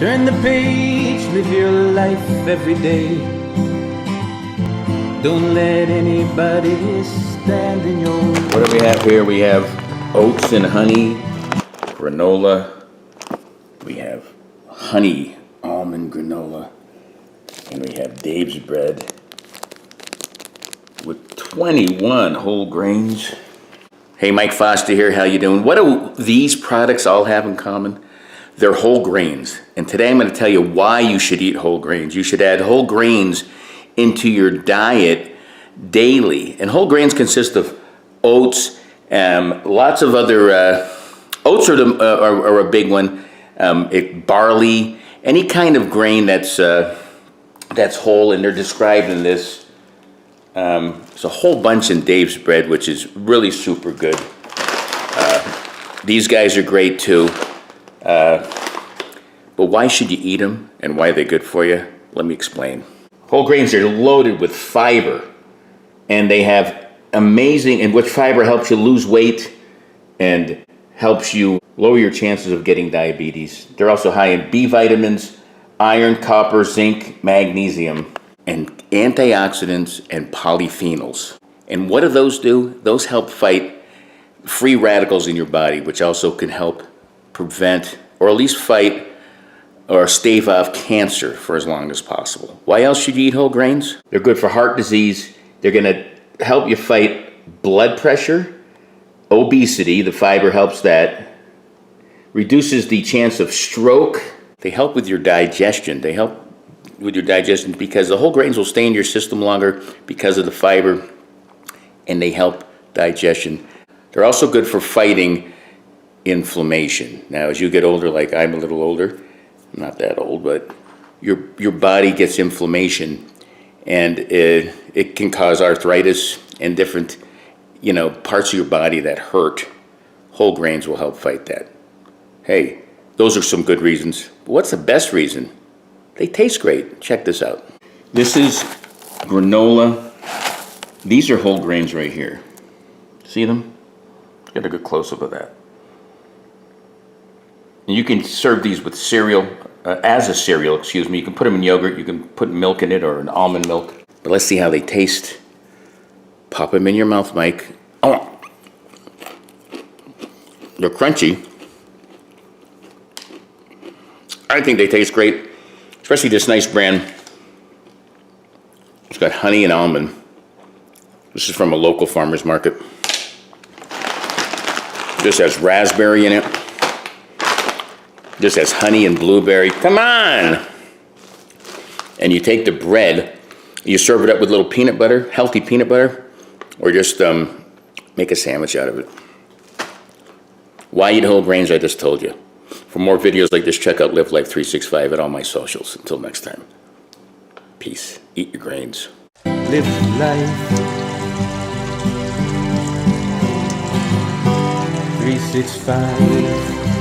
Turn the page, live your life every day. Don't let anybody stand in your way. What do we have here? We have oats and honey, granola. We have honey almond granola. And we have Dave's bread with 21 whole grains. Hey, Mike Foster here. How you doing? What do these products all have in common? They're whole grains. And today I'm going to tell you why you should eat whole grains. You should add whole grains into your diet daily. And whole grains consist of oats, lots of other, oats are a big one, barley, any kind of grain that's whole, and they're described in this. There's a whole bunch in Dave's bread, which is really super good. These guys are great too. But why should you eat them and why are they good for you? Let me explain. Whole grains are loaded with fiber, and they have and which fiber helps you lose weight and helps you lower your chances of getting diabetes. They're also high in B vitamins, iron, copper, zinc, magnesium, and antioxidants and polyphenols. And what do those do? Those help fight free radicals in your body, which also can help prevent or at least fight or stave off cancer for as long as possible. Why else should you eat whole grains? They're good for heart disease. They're going to help you fight blood pressure, obesity. The fiber helps that. Reduces the chance of stroke. They help with your digestion. They help with your digestion because the whole grains will stay in your system longer because of the fiber, and they help digestion. They're also good for fighting inflammation. Now, as you get older, like I'm a little older, I'm not that old, but your body gets inflammation, and it can cause arthritis and different, parts of your body that hurt. Whole grains will help fight that. Hey, those are some good reasons. But what's the best reason? They taste great. Check this out. This is granola. These are whole grains right here. See them? Get a good close-up of that. And you can serve these with cereal, as a cereal, excuse me. You can put them in yogurt. You can put milk in it or an almond milk. But let's see how they taste. Pop them in your mouth, Mike. Oh, they're crunchy. I think they taste great, especially this nice brand. It's got honey and almond. This is from a local farmer's market. This has raspberry in it. This has honey and blueberry. Come on! And you take the bread, you serve it up with a little peanut butter, healthy peanut butter, or just make a sandwich out of it. Why eat whole grains? I just told you. For more videos like this, check out Live Life 365 at all my socials. Until next time, peace. Eat your grains. Live life 365.